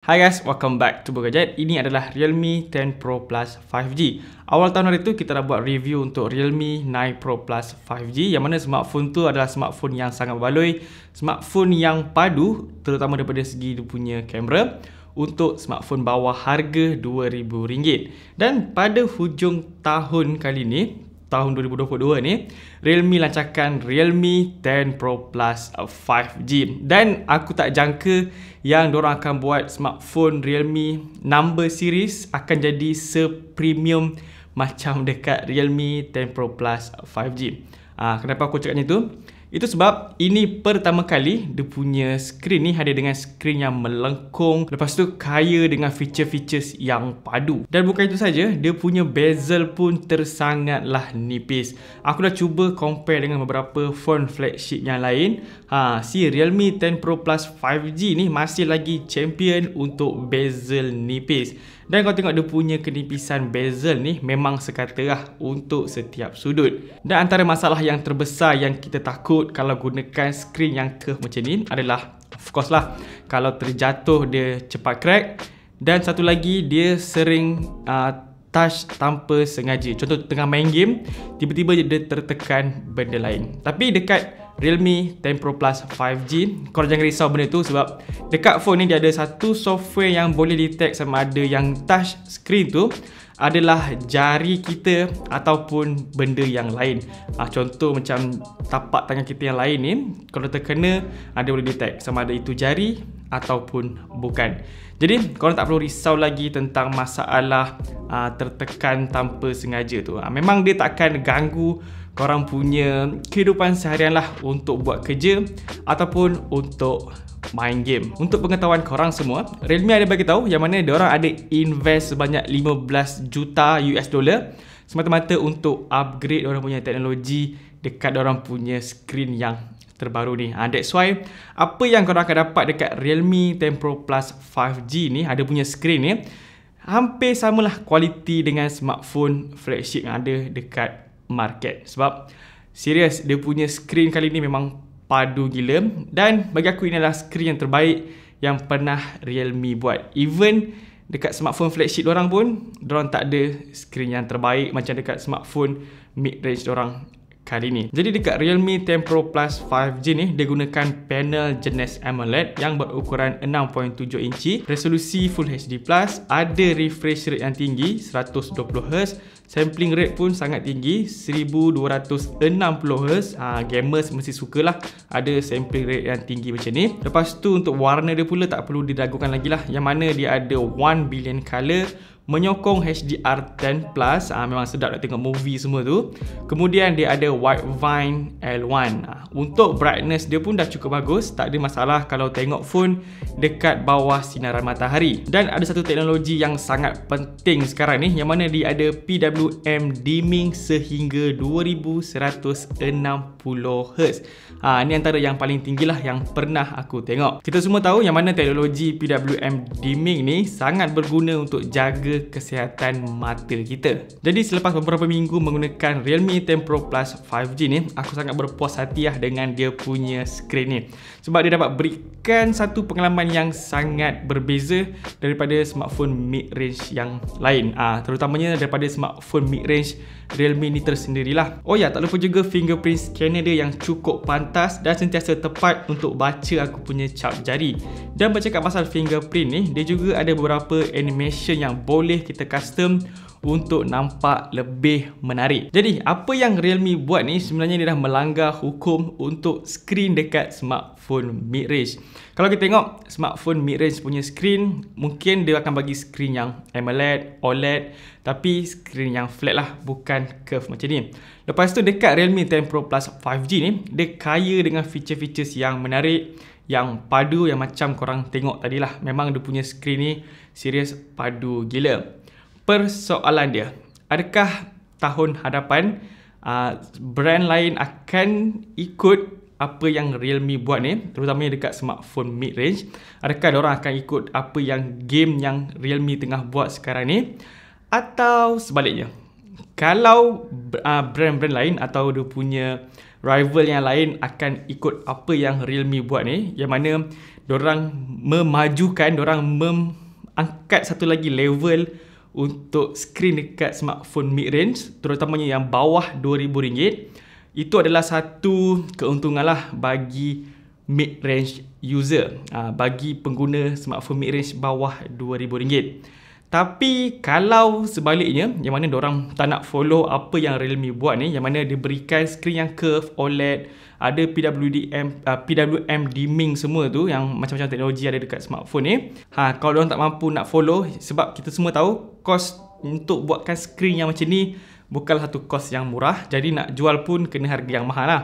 Hai guys, welcome back to Bergadget. Ini adalah Realme 10 Pro Plus 5G. Awal tahun hari tu kita dah buat review untuk Realme 9 Pro Plus 5G, yang mana smartphone tu adalah smartphone yang sangat berbaloi, smartphone yang padu terutama daripada segi dia punya kamera untuk smartphone bawah harga RM2,000. Dan pada hujung tahun kali ni, tahun 2022 ni, Realme lancarkan Realme 10 Pro Plus 5G. Dan aku tak jangka yang diorang akan buat smartphone Realme number series akan jadi se-premium macam dekat Realme 10 Pro Plus 5G. Kenapa aku cakap macam tu? Itu sebab ini pertama kali dia punya skrin ni hadir dengan skrin yang melengkung, lepas tu kaya dengan feature-features yang padu. Dan bukan itu saja, dia punya bezel pun tersangatlah nipis. Aku dah cuba compare dengan beberapa phone flagship yang lain. Si Realme 10 Pro Plus 5G ni masih lagi champion untuk bezel nipis. Dan kalau tengok dia punya kenipisan bezel ni memang sekata lah untuk setiap sudut. Dan antara masalah yang terbesar yang kita takut kalau gunakan skrin yang curve macam ni adalah, of course lah, kalau terjatuh dia cepat crack. Dan satu lagi, dia sering touch tanpa sengaja. Contoh tengah main game, tiba-tiba dia tertekan benda lain. Tapi dekat Realme 10 Pro Plus 5G, korang jangan risau benda tu, sebab dekat phone ni dia ada satu software yang boleh detect sama ada yang touch screen tu adalah jari kita ataupun benda yang lain. Contoh macam tapak tangan kita yang lain ni, kalau terkena, dia boleh detect sama ada itu jari ataupun bukan. Jadi korang tak perlu risau lagi tentang masalah tertekan tanpa sengaja tu. Memang dia takkan ganggu korang punya kehidupan seharian lah untuk buat kerja ataupun untuk main game. Untuk pengetahuan korang semua, Realme ada bagi tahu yang mana diorang ada invest sebanyak 15 juta US dollar semata-mata untuk upgrade diorang punya teknologi dekat diorang punya skrin yang terbaru ni. That's why apa yang korang akan dapat dekat Realme 10 Pro Plus 5G ni, ada punya skrin ni hampir samalah kualiti dengan smartphone flagship yang ada dekat market. Sebab serius, dia punya skrin kali ni memang padu gila. Dan bagi aku ini adalah skrin yang terbaik yang pernah Realme buat. Even dekat smartphone flagship diorang pun, diorang tak ada skrin yang terbaik macam dekat smartphone mid-range diorang kali ni. Jadi dekat Realme 10 Pro Plus 5G ni, dia gunakan panel jenis AMOLED yang berukuran 6.7 inci, resolusi Full HD+, ada refresh rate yang tinggi 120Hz, sampling rate pun sangat tinggi 1260Hz. Gamers mesti sukalah ada sampling rate yang tinggi macam ni. Lepas tu untuk warna dia pula tak perlu diragukan lagi lah, yang mana dia ada 1 billion color, menyokong HDR10+, memang sedap nak tengok movie semua tu. Kemudian dia ada Widevine L1. Untuk brightness dia pun dah cukup bagus, tak ada masalah kalau tengok phone dekat bawah sinaran matahari. Dan ada satu teknologi yang sangat penting sekarang ni, yang mana dia ada PWM dimming sehingga 2160Hz. Ni antara yang paling tinggi lah yang pernah aku tengok. Kita semua tahu yang mana teknologi PWM dimming ni sangat berguna untuk jaga kesihatan mata kita. Jadi selepas beberapa minggu menggunakan Realme 10 Pro Plus 5G ni, aku sangat berpuas hati lah dengan dia punya skrin ni. Sebab dia dapat berikan satu pengalaman yang sangat berbeza daripada smartphone mid-range yang lain. Terutamanya daripada smartphone mid-range Realme ni tersendirilah. Oh ya, tak lupa juga fingerprint scanner dia yang cukup pantas dan sentiasa tepat untuk baca aku punya cap jari. Dan bercakap pasal fingerprint ni, dia juga ada beberapa animation yang boleh kita custom untuk nampak lebih menarik. Jadi apa yang Realme buat ni sebenarnya dia dah melanggar hukum untuk skrin dekat smartphone mid-range. Kalau kita tengok smartphone mid-range punya skrin, mungkin dia akan bagi skrin yang AMOLED, OLED, tapi skrin yang flat lah, bukan curve macam ni. Lepas tu dekat Realme 10 Pro Plus 5G ni, dia kaya dengan feature-features yang menarik, yang padu, yang macam korang tengok tadi lah. Memang dia punya skrin ni serius padu gila. Persoalan dia, adakah tahun hadapan brand lain akan ikut apa yang Realme buat ni, terutamanya dekat smartphone mid-range? Adakah diorang akan ikut apa yang game yang Realme tengah buat sekarang ni? Atau sebaliknya, kalau brand-brand lain atau dia punya rival yang lain akan ikut apa yang Realme buat ni, yang mana Diorang memajukan, diorang mengangkat satu lagi level untuk skrin dekat smartphone mid-range, terutamanya yang bawah RM2,000. Itu adalah satu keuntungan lah bagi mid-range user, bagi pengguna smartphone mid-range bawah RM2,000. Tapi kalau sebaliknya, yang mana diorang tak nak follow apa yang Realme buat ni, yang mana dia berikan skrin yang curve, OLED, ada PWM dimming semua tu, yang macam-macam teknologi ada dekat smartphone ni. Kalau diorang tak mampu nak follow, sebab kita semua tahu kos untuk buatkan skrin yang macam ni bukanlah satu kos yang murah, jadi nak jual pun kena harga yang mahal lah.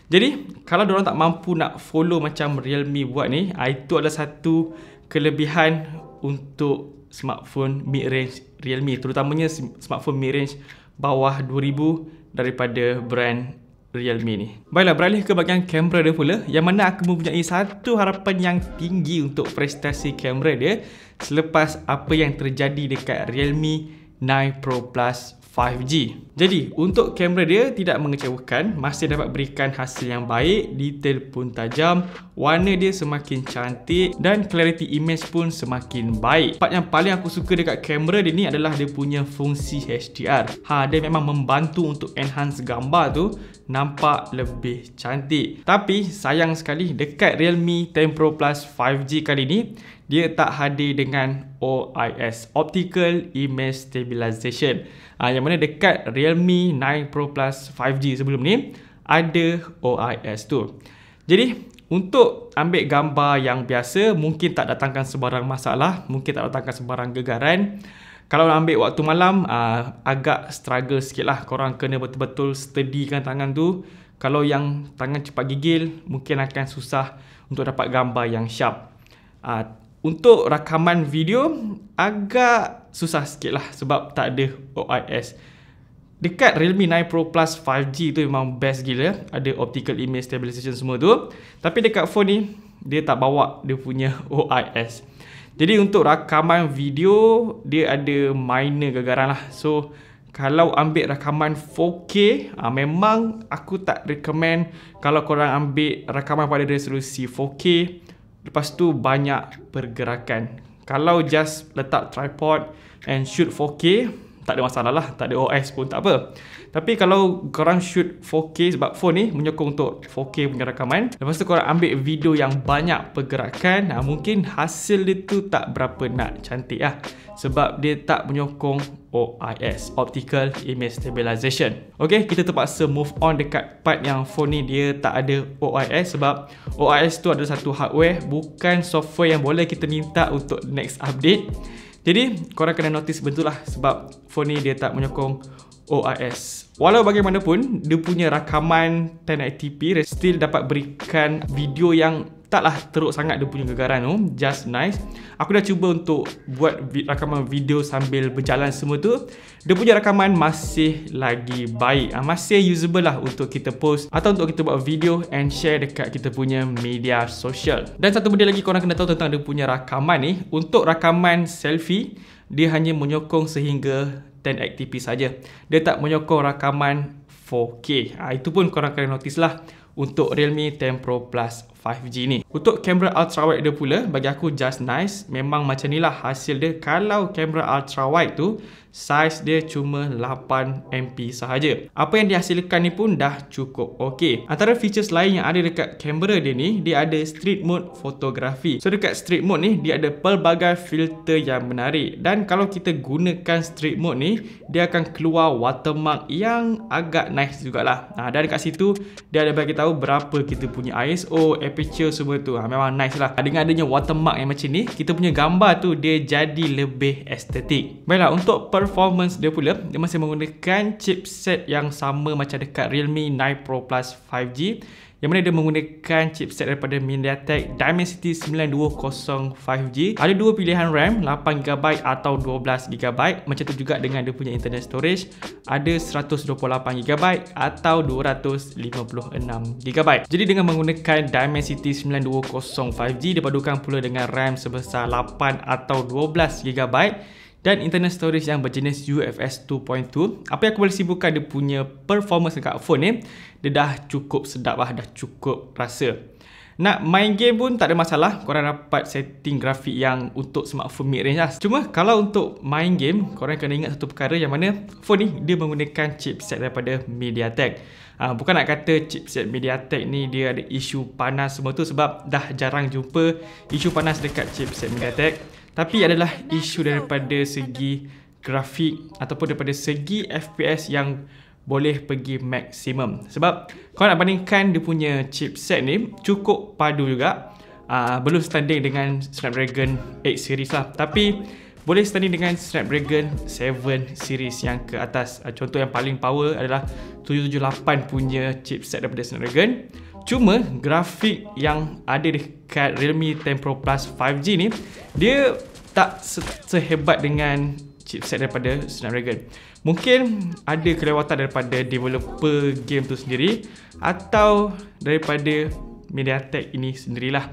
Jadi kalau diorang tak mampu nak follow macam Realme buat ni, itu adalah satu kelebihan untuk smartphone mid-range Realme, terutamanya smartphone mid-range bawah 2000 daripada brand Realme ni. Baiklah, beralih ke bahagian kamera dia pula, yang mana aku mempunyai satu harapan yang tinggi untuk prestasi kamera dia selepas apa yang terjadi dekat Realme 9 Pro Plus 5G. Jadi, untuk kamera dia tidak mengecewakan, masih dapat berikan hasil yang baik, detail pun tajam, warna dia semakin cantik dan clarity image pun semakin baik. Part yang paling aku suka dekat kamera dia ni adalah dia punya fungsi HDR. Dia memang membantu untuk enhance gambar tu nampak lebih cantik. Tapi sayang sekali dekat Realme 10 Pro Plus 5G kali ni, dia tak hadir dengan OIS, Optical Image Stabilization. Yang mana dekat Realme 9 Pro Plus 5G sebelum ni ada OIS tu. Jadi untuk ambil gambar yang biasa, mungkin tak datangkan sebarang masalah, mungkin tak datangkan sebarang gegaran. Kalau ambil waktu malam, agak struggle sikit lah. Korang kena betul-betul steadykan tangan tu. Kalau yang tangan cepat gigil, mungkin akan susah untuk dapat gambar yang sharp. Untuk rakaman video, agak susah sikit lah sebab tak ada OIS. Dekat Realme 9 Pro Plus 5G tu memang best gila, ada Optical Image Stabilization semua tu. Tapi dekat phone ni, dia tak bawa dia punya OIS. Jadi untuk rakaman video, dia ada minor gegaran lah. So, kalau ambil rakaman 4K, memang aku tak recommend kalau korang ambil rakaman pada resolusi 4K. Lepas tu banyak pergerakan. Kalau just letak tripod and shoot 4K, tak ada masalah lah, tak ada OS pun tak apa. Tapi kalau korang shoot 4K, sebab phone ni menyokong untuk 4K punya rakaman, lepas tu korang ambil video yang banyak pergerakan, mungkin hasil dia tu tak berapa nak cantik lah. Sebab dia tak menyokong OIS, Optical Image Stabilization. Okay, kita terpaksa move on dekat part yang phone ni dia tak ada OIS. Sebab OIS tu adalah satu hardware, bukan software yang boleh kita minta untuk next update. Jadi korang kena notice betul lah, sebab phone ni dia tak menyokong OIS. Walau bagaimanapun, dia punya rakaman 1080p still dapat berikan video yang taklah teruk sangat dia punya gegaran tu, just nice. Aku dah cuba untuk buat rakaman video sambil berjalan semua tu. Dia punya rakaman masih lagi baik, masih usable lah untuk kita post atau untuk kita buat video and share dekat kita punya media sosial. Dan satu benda lagi korang kena tahu tentang dia punya rakaman ni, untuk rakaman selfie, dia hanya menyokong sehingga 1080p saja. Dia tak menyokong rakaman 4K. Itu pun korang kena notice lah untuk Realme 10 Pro Plus 5G ni. Untuk kamera ultrawide dia pula, bagi aku just nice. Memang macam ni lah hasil dia. Kalau kamera ultrawide tu, saiz dia cuma 8MP sahaja. Apa yang dihasilkan ni pun dah cukup okey. Antara features lain yang ada dekat kamera dia ni, dia ada street mode fotografi. So dekat street mode ni, dia ada pelbagai filter yang menarik. Dan kalau kita gunakan street mode ni, dia akan keluar watermark yang agak nice jugalah. Dan dekat situ, dia ada bagi tahu berapa kita punya ISO, aperture semua tu. Memang nice lah. Dengan adanya watermark yang macam ni, kita punya gambar tu dia jadi lebih estetik. Baiklah, untuk performance dia pula, dia masih menggunakan chipset yang sama macam dekat Realme 9 Pro Plus 5G, yang mana dia menggunakan chipset daripada MediaTek Dimensity 920 5G. Ada dua pilihan RAM, 8GB atau 12GB. Macam tu juga dengan dia punya internal storage, ada 128GB atau 256GB. Jadi dengan menggunakan Dimensity 920 5G dipadukan pula dengan RAM sebesar 8 atau 12GB dan internal storage yang berjenis UFS 2.2. Apa yang aku boleh simpulkan dia punya performance dekat phone ni, dia dah cukup sedap lah, dah cukup rasa. Nak main game pun tak ada masalah, korang dapat setting grafik yang untuk smartphone mid range lah. Cuma kalau untuk main game, korang kena ingat satu perkara yang mana phone ni dia menggunakan chipset daripada MediaTek. Bukan nak kata chipset MediaTek ni dia ada isu panas semua tu, sebab dah jarang jumpa isu panas dekat chipset MediaTek. Tapi adalah isu daripada segi grafik ataupun daripada segi FPS yang boleh pergi maksimum. Sebab kalau nak bandingkan dia punya chipset ni cukup padu juga. Belum standing dengan Snapdragon 8 series lah, tapi boleh standing dengan Snapdragon 7 series yang ke atas. Contoh yang paling power adalah 778 punya chipset daripada Snapdragon. Cuma grafik yang ada dekat Realme 10 Pro Plus 5G ni, dia tak sehebat dengan chipset daripada Snapdragon. Mungkin ada kelewatan daripada developer game tu sendiri atau daripada MediaTek ini sendirilah.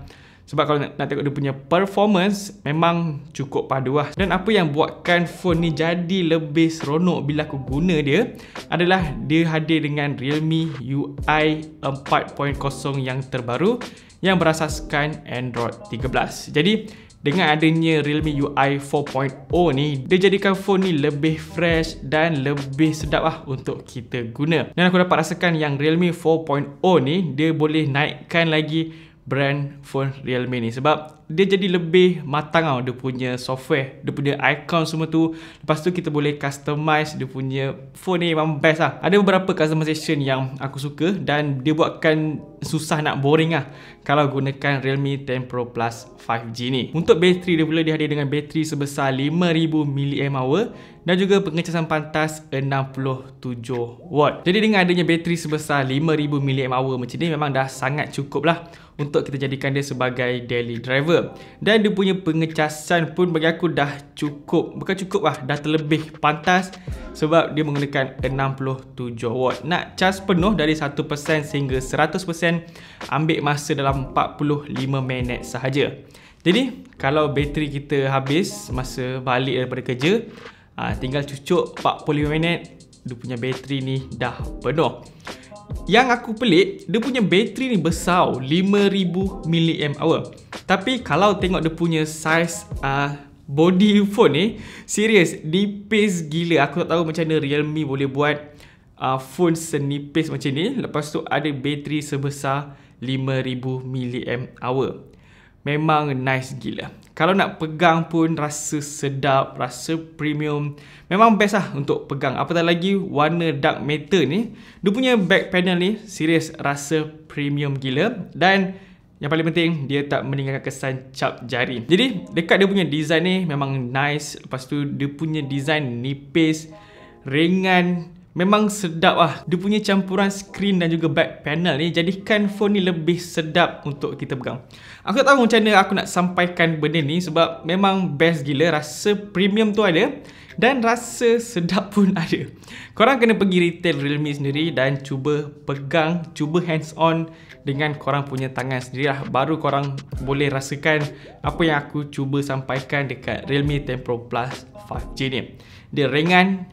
Sebab kalau nak tengok dia punya performance, memang cukup padu lah. Dan apa yang buatkan phone ni jadi lebih seronok bila aku guna dia adalah dia hadir dengan Realme UI 4.0 yang terbaru yang berasaskan Android 13. Jadi dengan adanya Realme UI 4.0 ni, dia jadikan phone ni lebih fresh dan lebih sedap lah untuk kita guna. Dan aku dapat rasakan yang Realme 4.0 ni, dia boleh naikkan lagi brand phone Realme ni, sebab dia jadi lebih matang tau. Dia punya software, dia punya icon semua tu. Lepas tu kita boleh customize dia punya phone ni, memang best lah. Ada beberapa customization yang aku suka dan dia buatkan susah nak boring lah kalau gunakan Realme 10 Pro Plus 5G ni. Untuk bateri dia pula, dia hadir dengan bateri sebesar 5000 mAh dan juga pengecasan pantas 67W. Jadi dengan adanya bateri sebesar 5000 mAh macam ni, memang dah sangat cukup lah untuk kita jadikan dia sebagai daily driver. Dan dia punya pengecasan pun bagi aku dah cukup, bukan cukup lah, dah terlebih pantas, sebab dia menggunakan 67W. Nak cas penuh dari 1% sehingga 100% ambil masa dalam 45 minit sahaja. Jadi kalau bateri kita habis masa balik daripada kerja, tinggal cucuk 45 minit, dia punya bateri ni dah penuh. Yang aku pelik, dia punya bateri ni besar, 5000 mAh. Tapi kalau tengok dia punya size body phone ni, serius nipis gila. Aku tak tahu macam mana Realme boleh buat phone senipis macam ni, lepas tu ada bateri sebesar 5000 mAh. Memang nice gila. Kalau nak pegang pun rasa sedap, rasa premium. Memang best lah untuk pegang. Apatah lagi warna dark matter ni, dia punya back panel ni serius rasa premium gila. Dan yang paling penting, dia tak meninggalkan kesan cap jari. Jadi dekat dia punya design ni memang nice. Lepas tu dia punya design nipis, ringan, memang sedap lah. Dia punya campuran screen dan juga back panel ni jadikan phone ni lebih sedap untuk kita pegang. Aku tak tahu macam mana aku nak sampaikan benda ni, sebab memang best gila. Rasa premium tu ada dan rasa sedap pun ada. Korang kena pergi retail Realme sendiri dan cuba pegang, cuba hands on dengan korang punya tangan sendiri lah. Baru korang boleh rasakan apa yang aku cuba sampaikan dekat Realme 10 Pro Plus 5G ni. Dia ringan,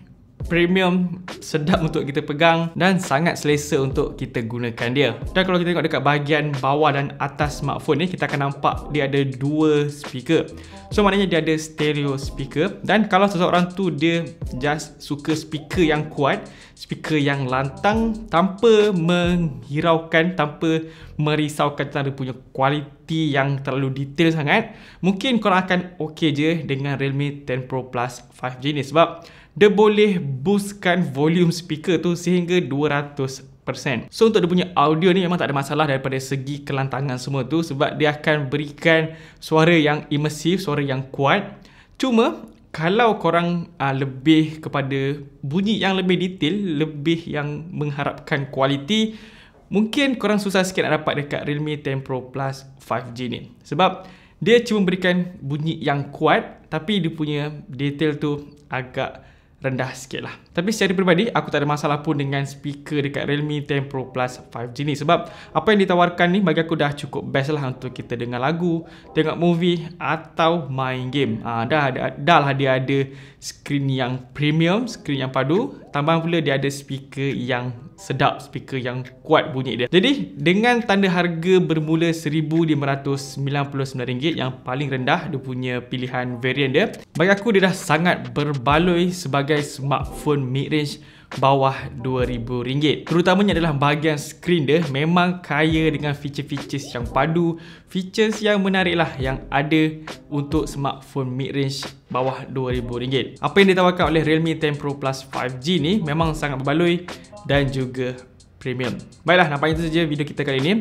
premium, sedap untuk kita pegang dan sangat selesa untuk kita gunakan dia. Dan kalau kita tengok dekat bahagian bawah dan atas smartphone ni, kita akan nampak dia ada dua speaker. So maknanya dia ada stereo speaker. Dan kalau seseorang tu dia just suka speaker yang kuat, speaker yang lantang, tanpa menghiraukan, tanpa merisaukan tentang dia punya kualiti yang terlalu detail sangat, mungkin korang akan okey je dengan Realme 10 Pro Plus 5G ni, sebab dia boleh boostkan volume speaker tu sehingga 200%. So untuk dia punya audio ni memang tak ada masalah daripada segi kelantangan semua tu, sebab dia akan berikan suara yang imersif, suara yang kuat. Cuma kalau korang lebih kepada bunyi yang lebih detail, lebih yang mengharapkan kualiti, mungkin korang susah sikit nak dapat dekat Realme 10 Pro Plus 5G ni. Sebab dia cuma berikan bunyi yang kuat, tapi dia punya detail tu agak rendah sikit lah. Tapi secara peribadi, aku tak ada masalah pun dengan speaker dekat Realme 10 Pro Plus 5G ni, sebab apa yang ditawarkan ni bagi aku dah cukup best lah untuk kita dengar lagu, tengok movie atau main game. Dah lah dia ada screen yang premium, screen yang padu, tambahan pula dia ada speaker yang sedap, speaker yang kuat bunyi dia. Jadi dengan tanda harga bermula RM1,999 yang paling rendah, dia punya pilihan variant dia, bagi aku dia dah sangat berbaloi sebagai smartphone mid-range bawah RM2,000. Terutamanya adalah bahagian skrin dia memang kaya dengan feature-features yang padu, features yang menarik lah yang ada untuk smartphone mid-range bawah RM2,000. Apa yang ditawarkan oleh Realme 10 Pro Plus 5G ni memang sangat berbaloi dan juga premium. Baiklah, nampaknya itu saja video kita kali ini.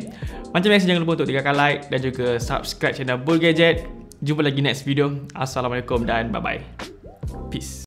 Macam biasa, jangan lupa untuk tinggalkan like dan juga subscribe channel Bull Gadget. Jumpa lagi next video. Assalamualaikum dan bye-bye. Peace.